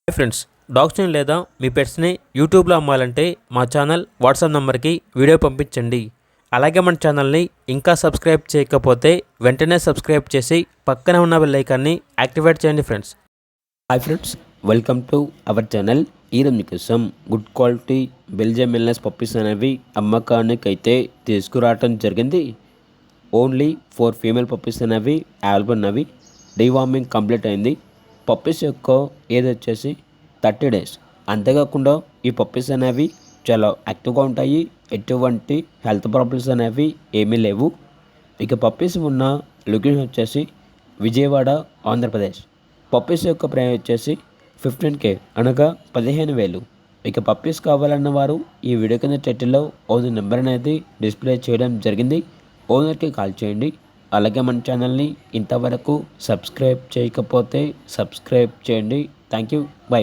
Hi friends, డాగ్స్ని లేదా మీ పెట్స్ని యూట్యూబ్లో అమ్మాలంటే మా ఛానల్ వాట్సాప్ నెంబర్కి వీడియో పంపించండి. అలాగే మన ఛానల్ని ఇంకా సబ్స్క్రైబ్ చేయకపోతే వెంటనే సబ్స్క్రైబ్ చేసి పక్కనే ఉన్న బెల్ ఐకాన్ని యాక్టివేట్ చేయండి friends. Hi friends, welcome to our channel. ఈరోజు మీకోసం గుడ్ క్వాలిటీ బెల్జియం మిల్నెస్ పప్పీస్ అనేవి అమ్మకానికి అయితే తీసుకురావటం జరిగింది. ఓన్లీ 4 ఫీమేల్ పప్పీస్ అనేవి అవైలబుల్ ఉన్నవి. డీవార్మింగ్ కంప్లీట్ అయింది. పప్పీస్ యొక్క ఏజ్ వచ్చేసి 30 డేస్. అంతేకాకుండా ఈ పప్పీస్ అనేవి చాలా యాక్టివ్గా ఉంటాయి. ఎటువంటి హెల్త్ ప్రాబ్లమ్స్ అనేవి ఏమీ లేవు. ఇక పప్పీస్ ఉన్న లొకేషన్ వచ్చేసి విజయవాడ, ఆంధ్రప్రదేశ్. పప్పీస్ యొక్క ప్రైస్ వచ్చేసి 15K అనగా 15,000. ఇక పప్పీస్ కావాలన్న వారు ఈ వీడియో కింద టైటిల్లో ఓనర్ నెంబర్ అనేది డిస్ప్లే చేయడం జరిగింది. ఓనర్కి కాల్ చేయండి. అలాగే మన ఛానల్ని ఇంతవరకు సబ్స్క్రైబ్ చేయకపోతే సబ్స్క్రైబ్ చేయండి. Thank you. బై.